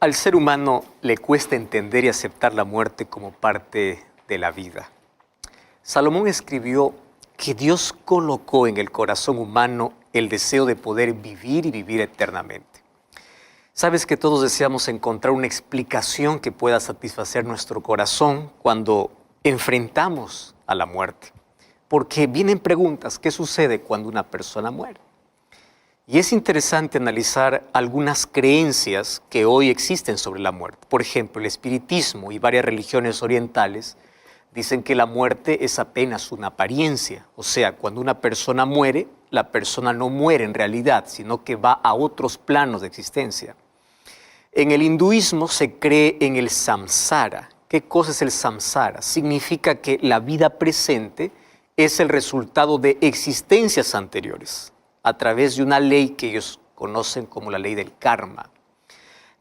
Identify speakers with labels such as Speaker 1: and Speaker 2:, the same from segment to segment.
Speaker 1: Al ser humano le cuesta entender y aceptar la muerte como parte de la vida. Salomón escribió que Dios colocó en el corazón humano el deseo de poder vivir y vivir eternamente. Sabes que todos deseamos encontrar una explicación que pueda satisfacer nuestro corazón cuando enfrentamos a la muerte. Porque vienen preguntas, ¿qué sucede cuando una persona muere? Y es interesante analizar algunas creencias que hoy existen sobre la muerte. Por ejemplo, el espiritismo y varias religiones orientales dicen que la muerte es apenas una apariencia. O sea, cuando una persona muere, la persona no muere en realidad, sino que va a otros planos de existencia. En el hinduismo se cree en el samsara. ¿Qué cosa es el samsara? Significa que la vida presente es el resultado de existencias anteriores, a través de una ley que ellos conocen como la ley del karma.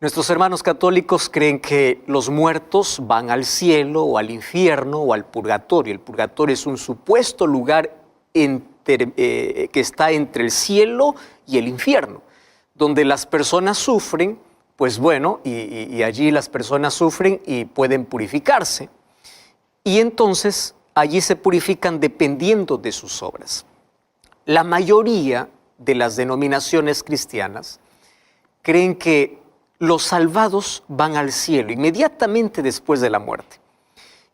Speaker 1: Nuestros hermanos católicos creen que los muertos van al cielo o al infierno o al purgatorio. El purgatorio es un supuesto lugar que está entre el cielo y el infierno, donde las personas sufren, pues bueno, y allí las personas sufren y pueden purificarse. Y entonces allí se purifican dependiendo de sus obras. La mayoría de las denominaciones cristianas creen que los salvados van al cielo inmediatamente después de la muerte.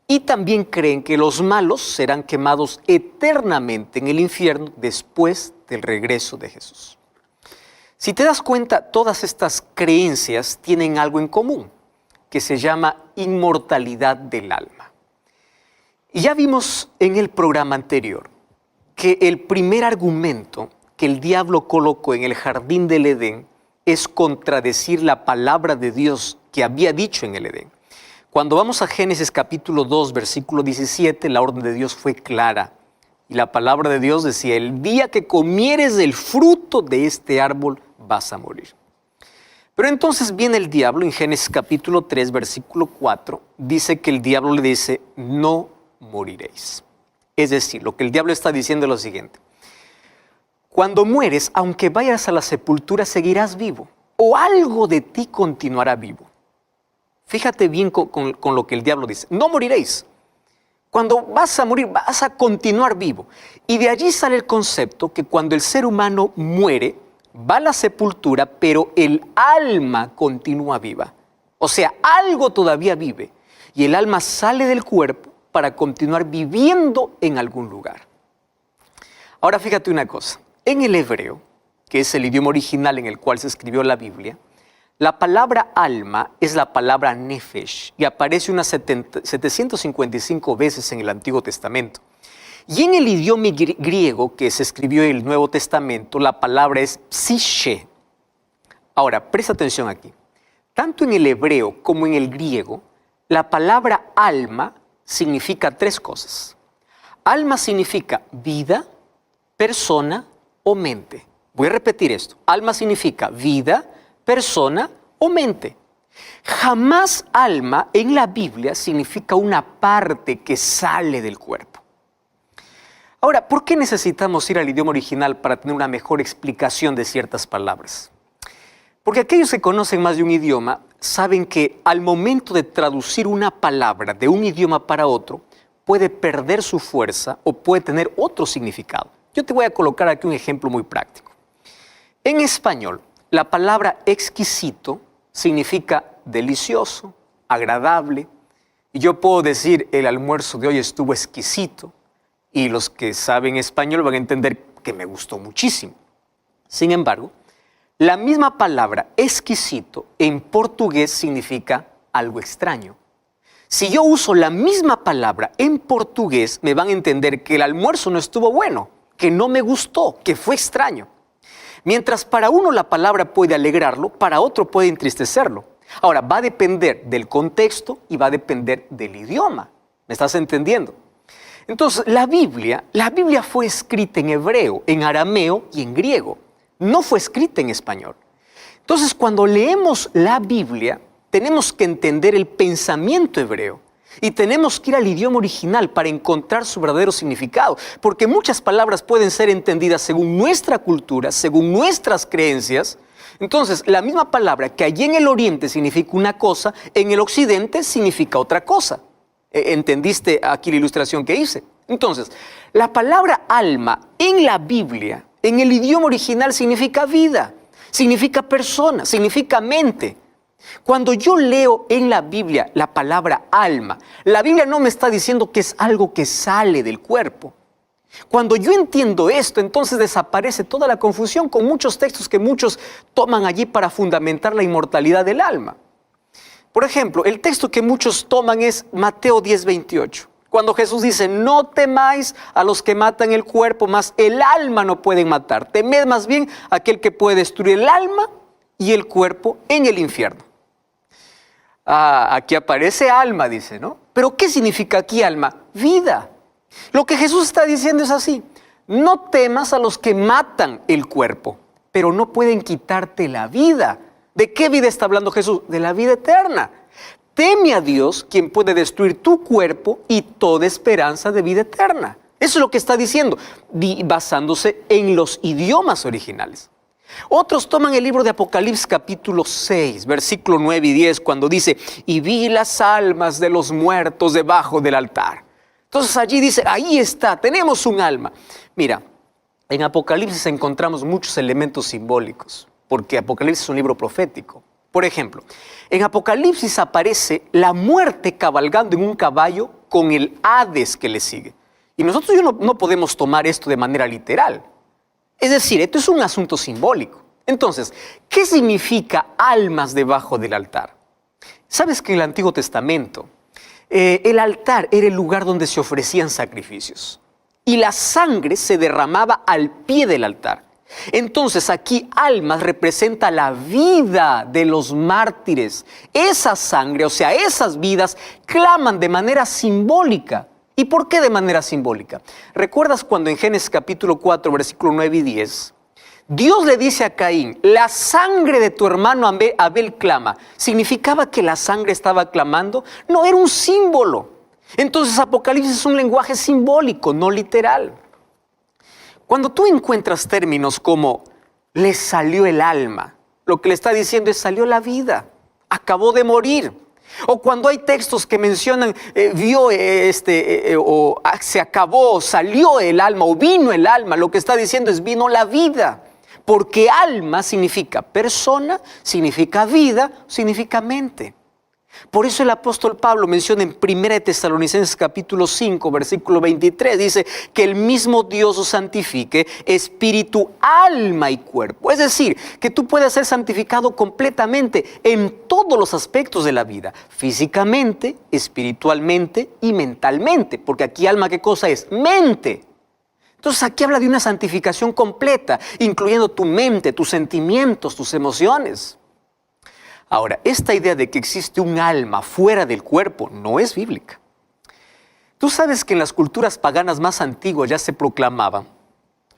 Speaker 1: Y también creen que los malos serán quemados eternamente en el infierno después del regreso de Jesús. Si te das cuenta, todas estas creencias tienen algo en común, que se llama inmortalidad del alma. Y ya vimos en el programa anterior que el primer argumento que el diablo colocó en el jardín del Edén es contradecir la palabra de Dios que había dicho en el Edén. Cuando vamos a Génesis capítulo 2, versículo 17, la orden de Dios fue clara. Y la palabra de Dios decía, el día que comieres del fruto de este árbol vas a morir. Pero entonces viene el diablo en Génesis capítulo 3, versículo 4, dice que el diablo le dice, no moriréis. Es decir, lo que el diablo está diciendo es lo siguiente. Cuando mueres, aunque vayas a la sepultura, seguirás vivo. O algo de ti continuará vivo. Fíjate bien con lo que el diablo dice. No moriréis. Cuando vas a morir, vas a continuar vivo. Y de allí sale el concepto que cuando el ser humano muere, va a la sepultura, pero el alma continúa viva. O sea, algo todavía vive. Y el alma sale del cuerpo para continuar viviendo en algún lugar. Ahora fíjate una cosa. En el hebreo, que es el idioma original en el cual se escribió la Biblia, la palabra alma es la palabra nefesh y aparece unas 755 veces en el Antiguo Testamento. Y en el idioma griego que se escribió en el Nuevo Testamento, la palabra es psiche. Ahora, presta atención aquí. Tanto en el hebreo como en el griego, la palabra alma significa tres cosas. Alma significa vida, persona o mente. Voy a repetir esto. Alma significa vida, persona o mente. Jamás alma en la Biblia significa una parte que sale del cuerpo. Ahora, ¿por qué necesitamos ir al idioma original para tener una mejor explicación de ciertas palabras? Porque aquellos que conocen más de un idioma saben que al momento de traducir una palabra de un idioma para otro, puede perder su fuerza o puede tener otro significado. Yo te voy a colocar aquí un ejemplo muy práctico. En español, la palabra exquisito significa delicioso, agradable. Y yo puedo decir, el almuerzo de hoy estuvo exquisito. Y los que saben español van a entender que me gustó muchísimo. Sin embargo, la misma palabra exquisito en portugués significa algo extraño. Si yo uso la misma palabra en portugués, me van a entender que el almuerzo no estuvo bueno, que no me gustó, que fue extraño. Mientras para uno la palabra puede alegrarlo, para otro puede entristecerlo. Ahora, va a depender del contexto y va a depender del idioma. ¿Me estás entendiendo? Entonces, la Biblia fue escrita en hebreo, en arameo y en griego. No fue escrita en español. Entonces, cuando leemos la Biblia, tenemos que entender el pensamiento hebreo. Y tenemos que ir al idioma original para encontrar su verdadero significado, porque muchas palabras pueden ser entendidas según nuestra cultura, según nuestras creencias, Entonces, la misma palabra que allí en el oriente significa una cosa, en el occidente significa otra cosa. ¿Entendiste aquí la ilustración que hice? Entonces, la palabra alma en la Biblia, en el idioma original, significa vida, significa persona, significa mente. Cuando yo leo en la Biblia la palabra alma, la Biblia no me está diciendo que es algo que sale del cuerpo. Cuando yo entiendo esto, entonces desaparece toda la confusión con muchos textos que muchos toman allí para fundamentar la inmortalidad del alma. Por ejemplo, el texto que muchos toman es Mateo 10:28. Cuando Jesús dice, no temáis a los que matan el cuerpo, mas el alma no pueden matar. Temed más bien a aquel que puede destruir el alma y el cuerpo en el infierno. Aquí aparece alma, dice, ¿no? Pero ¿qué significa aquí alma? Vida. Lo que Jesús está diciendo es así: no temas a los que matan el cuerpo, pero no pueden quitarte la vida. ¿De qué vida está hablando Jesús? De la vida eterna. Teme a Dios, quien puede destruir tu cuerpo y toda esperanza de vida eterna. Eso es lo que está diciendo, basándose en los idiomas originales. Otros toman el libro de Apocalipsis capítulo 6, versículo 9 y 10, cuando dice, y vi las almas de los muertos debajo del altar. Entonces allí dice, ahí está, tenemos un alma. Mira, en Apocalipsis encontramos muchos elementos simbólicos, porque Apocalipsis es un libro profético. Por ejemplo, en Apocalipsis aparece la muerte cabalgando en un caballo con el Hades que le sigue. Y nosotros no podemos tomar esto de manera literal. Es decir, esto es un asunto simbólico. Entonces, ¿qué significa almas debajo del altar? ¿Sabes que en el Antiguo Testamento el altar era el lugar donde se ofrecían sacrificios y la sangre se derramaba al pie del altar? Entonces aquí almas representa la vida de los mártires. Esa sangre, o sea, esas vidas claman de manera simbólica. ¿Y por qué de manera simbólica? ¿Recuerdas cuando en Génesis capítulo 4, versículo 9 y 10, Dios le dice a Caín, la sangre de tu hermano Abel clama? ¿Significaba que la sangre estaba clamando? No, era un símbolo. Entonces Apocalipsis es un lenguaje simbólico, no literal. Cuando tú encuentras términos como le salió el alma, lo que le está diciendo es salió la vida, acabó de morir. O cuando hay textos que mencionan se acabó, salió el alma o vino el alma, lo que está diciendo es vino la vida. Porque alma significa persona, significa vida, significa mente. Por eso el apóstol Pablo menciona en 1 Tesalonicenses capítulo 5, versículo 23, dice que el mismo Dios os santifique, espíritu, alma y cuerpo. Es decir, que tú puedes ser santificado completamente en todos los aspectos de la vida, físicamente, espiritualmente y mentalmente. Porque aquí alma, ¿qué cosa es? Mente. Entonces aquí habla de una santificación completa, incluyendo tu mente, tus sentimientos, tus emociones. Ahora, esta idea de que existe un alma fuera del cuerpo no es bíblica. Tú sabes que en las culturas paganas más antiguas ya se proclamaba,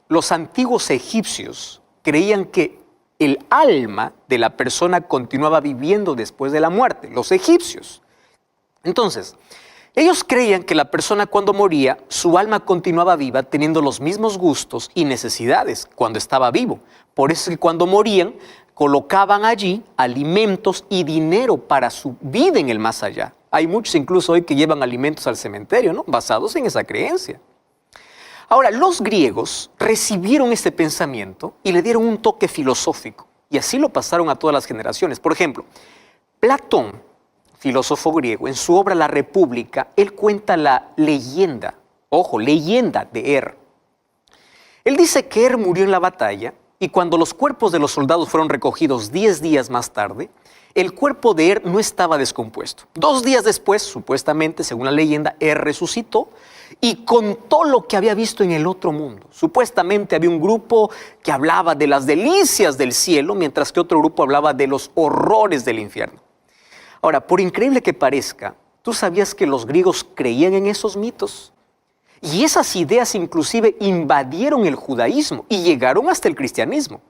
Speaker 1: los antiguos egipcios creían que el alma de la persona continuaba viviendo después de la muerte, los egipcios. Entonces, ellos creían que la persona cuando moría, su alma continuaba viva teniendo los mismos gustos y necesidades cuando estaba vivo. Por eso es que cuando morían, colocaban allí alimentos y dinero para su vida en el más allá. Hay muchos incluso hoy que llevan alimentos al cementerio, ¿no? Basados en esa creencia. Ahora, los griegos recibieron este pensamiento y le dieron un toque filosófico. Y así lo pasaron a todas las generaciones. Por ejemplo, Platón, filósofo griego, en su obra La República, él cuenta la leyenda, leyenda de Er. Él dice que Er murió en la batalla. Y cuando los cuerpos de los soldados fueron recogidos 10 días más tarde, el cuerpo de Er no estaba descompuesto. 2 días después, supuestamente, según la leyenda, Er resucitó y contó lo que había visto en el otro mundo. Supuestamente había un grupo que hablaba de las delicias del cielo, mientras que otro grupo hablaba de los horrores del infierno. Ahora, por increíble que parezca, ¿tú sabías que los griegos creían en esos mitos? Y esas ideas inclusive invadieron el judaísmo y llegaron hasta el cristianismo.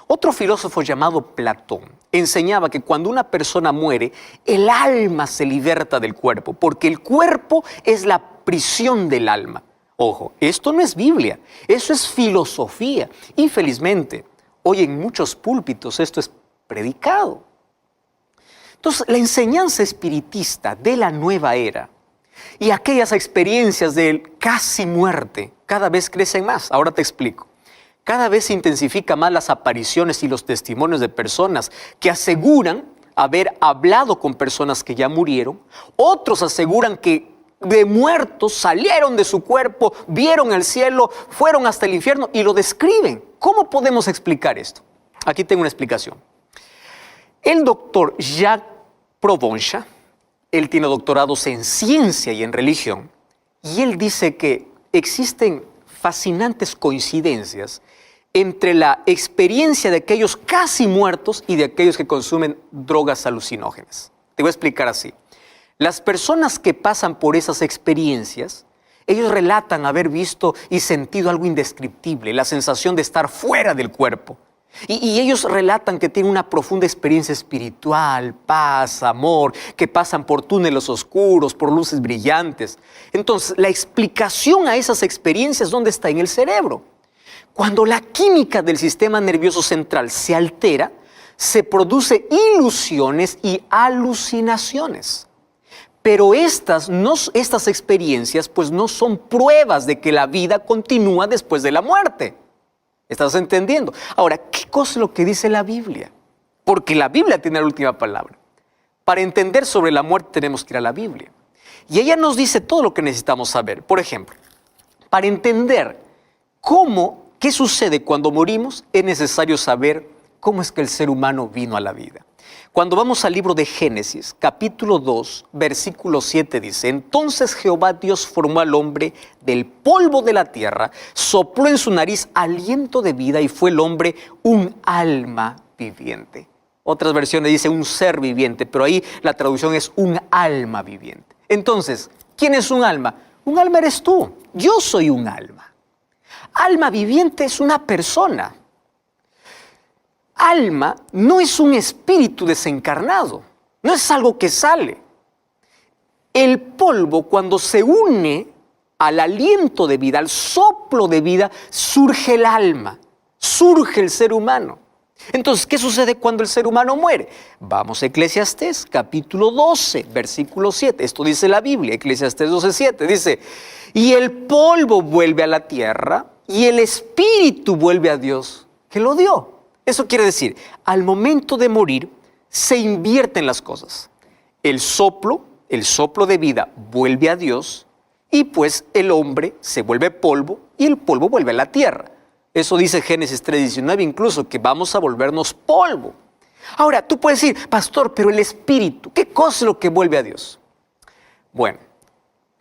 Speaker 1: Otro filósofo llamado Platón enseñaba que cuando una persona muere, el alma se liberta del cuerpo, porque el cuerpo es la prisión del alma. Ojo, esto no es Biblia, eso es filosofía. Infelizmente, hoy en muchos púlpitos esto es predicado. Entonces, la enseñanza espiritista de la nueva era y aquellas experiencias de casi muerte cada vez crecen más. Ahora te explico. Cada vez se intensifican más las apariciones y los testimonios de personas que aseguran haber hablado con personas que ya murieron. Otros aseguran que de muertos salieron de su cuerpo, vieron el cielo, fueron hasta el infierno y lo describen. ¿Cómo podemos explicar esto? Aquí tengo una explicación. El doctor Jacques Provenza, él tiene doctorados en ciencia y en religión, y él dice que existen fascinantes coincidencias entre la experiencia de aquellos casi muertos y de aquellos que consumen drogas alucinógenas. Te voy a explicar así. Las personas que pasan por esas experiencias, ellos relatan haber visto y sentido algo indescriptible, la sensación de estar fuera del cuerpo. Y ellos relatan que tienen una profunda experiencia espiritual, paz, amor, que pasan por túneles oscuros, por luces brillantes. Entonces, la explicación a esas experiencias, ¿dónde está? En el cerebro. Cuando la química del sistema nervioso central se altera, se producen ilusiones y alucinaciones. Pero estas experiencias pues no son pruebas de que la vida continúa después de la muerte. ¿Estás entendiendo? Ahora, ¿qué cosa es lo que dice la Biblia? Porque la Biblia tiene la última palabra. Para entender sobre la muerte tenemos que ir a la Biblia. Y ella nos dice todo lo que necesitamos saber. Por ejemplo, para entender qué sucede cuando morimos, es necesario saber cómo es que el ser humano vino a la vida. Cuando vamos al libro de Génesis, capítulo 2, versículo 7 dice: entonces Jehová Dios formó al hombre del polvo de la tierra, sopló en su nariz aliento de vida y fue el hombre un alma viviente. Otras versiones dice un ser viviente, pero ahí la traducción es un alma viviente. Entonces, ¿quién es un alma? Un alma eres tú, yo soy un alma. Alma viviente es una persona. Alma no es un espíritu desencarnado, no es algo que sale. El polvo, cuando se une al aliento de vida, al soplo de vida, surge el alma, surge el ser humano. Entonces, ¿qué sucede cuando el ser humano muere? Vamos a Eclesiastés, capítulo 12, versículo 7. Esto dice la Biblia, Eclesiastés 12, 7. Dice: y el polvo vuelve a la tierra y el espíritu vuelve a Dios, que lo dio. Eso quiere decir, al momento de morir, se invierten las cosas. El soplo de vida vuelve a Dios y pues el hombre se vuelve polvo y el polvo vuelve a la tierra. Eso dice Génesis 3:19 incluso, que vamos a volvernos polvo. Ahora, tú puedes decir, pastor, pero el espíritu, ¿qué cosa es lo que vuelve a Dios? Bueno,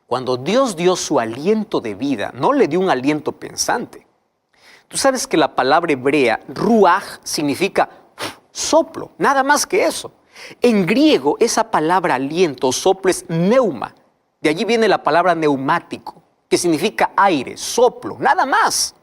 Speaker 1: cuando Dios dio su aliento de vida, no le dio un aliento pensante. Tú sabes que la palabra hebrea, ruaj, significa soplo, nada más que eso. En griego, esa palabra aliento o soplo es neuma. De allí viene la palabra neumático, que significa aire, soplo, nada más.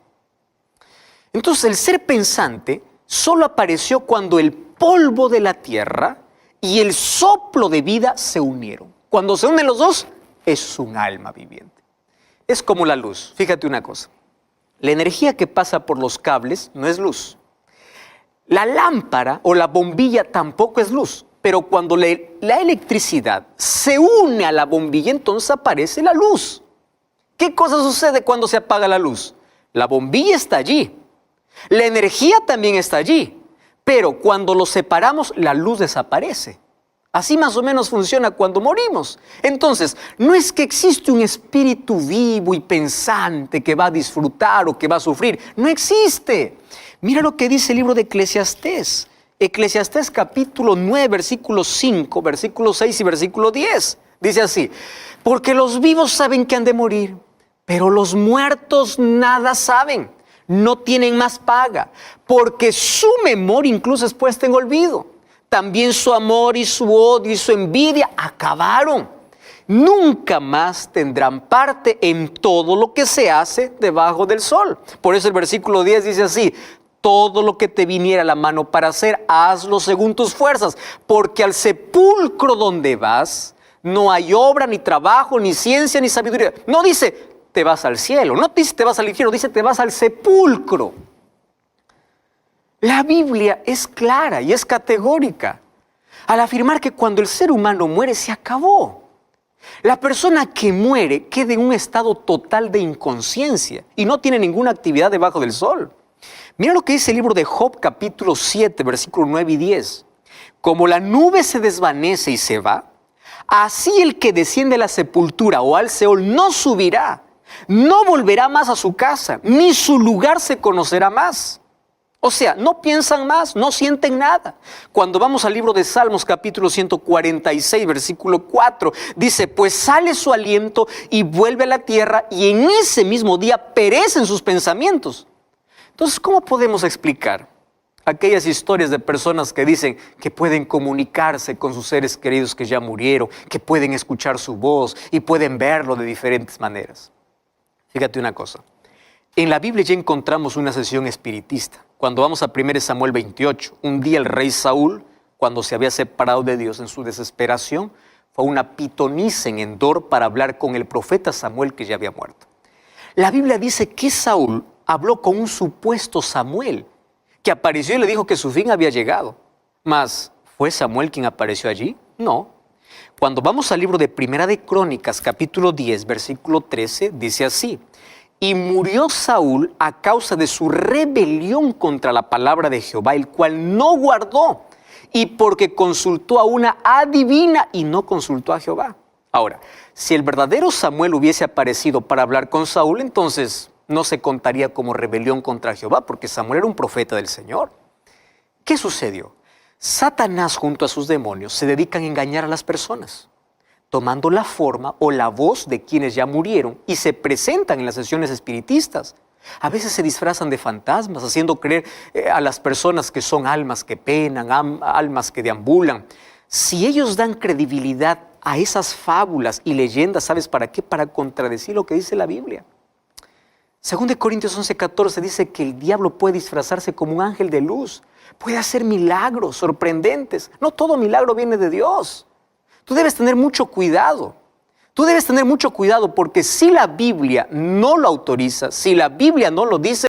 Speaker 1: Entonces, el ser pensante solo apareció cuando el polvo de la tierra y el soplo de vida se unieron. Cuando se unen los dos, es un alma viviente. Es como la luz. Fíjate una cosa. La energía que pasa por los cables no es luz. La lámpara o la bombilla tampoco es luz. Pero cuando la electricidad se une a la bombilla, entonces aparece la luz. ¿Qué cosa sucede cuando se apaga la luz? La bombilla está allí. La energía también está allí. Pero cuando los separamos, la luz desaparece. Así más o menos funciona cuando morimos. Entonces, no es que existe un espíritu vivo y pensante que va a disfrutar o que va a sufrir. No existe. Mira lo que dice el libro de Eclesiastés. Eclesiastés capítulo 9, versículo 5, versículo 6 y versículo 10. Dice así: porque los vivos saben que han de morir, pero los muertos nada saben. No tienen más paga, porque su memoria incluso es puesta en olvido. También su amor y su odio y su envidia acabaron. Nunca más tendrán parte en todo lo que se hace debajo del sol. Por eso el versículo 10 dice así: todo lo que te viniera a la mano para hacer, hazlo según tus fuerzas, porque al sepulcro donde vas no hay obra, ni trabajo, ni ciencia, ni sabiduría. No dice te vas al cielo, no dice te vas al infierno, dice te vas al sepulcro. La Biblia es clara y es categórica al afirmar que cuando el ser humano muere se acabó. La persona que muere queda en un estado total de inconsciencia y no tiene ninguna actividad debajo del sol. Mira lo que dice el libro de Job, capítulo 7, versículos 9 y 10. Como la nube se desvanece y se va, así el que desciende a la sepultura o al Seol no subirá, no volverá más a su casa, ni su lugar se conocerá más. O sea, no piensan más, no sienten nada. Cuando vamos al libro de Salmos, capítulo 146, versículo 4, dice, pues sale su aliento y vuelve a la tierra y en ese mismo día perecen sus pensamientos. Entonces, ¿cómo podemos explicar aquellas historias de personas que dicen que pueden comunicarse con sus seres queridos que ya murieron, que pueden escuchar su voz y pueden verlo de diferentes maneras? Fíjate una cosa. En la Biblia ya encontramos una sesión espiritista. Cuando vamos a 1 Samuel 28, un día el rey Saúl, cuando se había separado de Dios en su desesperación, fue a una pitonisa en Endor para hablar con el profeta Samuel que ya había muerto. La Biblia dice que Saúl habló con un supuesto Samuel, que apareció y le dijo que su fin había llegado. Mas, ¿fue Samuel quien apareció allí? No. Cuando vamos al libro de Primera de Crónicas, capítulo 10, versículo 13, dice así: y murió Saúl a causa de su rebelión contra la palabra de Jehová, el cual no guardó, y porque consultó a una adivina y no consultó a Jehová. Ahora, si el verdadero Samuel hubiese aparecido para hablar con Saúl, entonces no se contaría como rebelión contra Jehová, porque Samuel era un profeta del Señor. ¿Qué sucedió? Satanás junto a sus demonios se dedican a engañar a las personas, tomando la forma o la voz de quienes ya murieron y se presentan en las sesiones espiritistas. A veces se disfrazan de fantasmas, haciendo creer a las personas que son almas que penan, almas que deambulan. Si ellos dan credibilidad a esas fábulas y leyendas, ¿sabes para qué? Para contradecir lo que dice la Biblia. Según de Corintios 11:14 dice que el diablo puede disfrazarse como un ángel de luz, puede hacer milagros sorprendentes. No todo milagro viene de Dios. Tú debes tener mucho cuidado. Tú debes tener mucho cuidado porque si la Biblia no lo autoriza, si la Biblia no lo dice,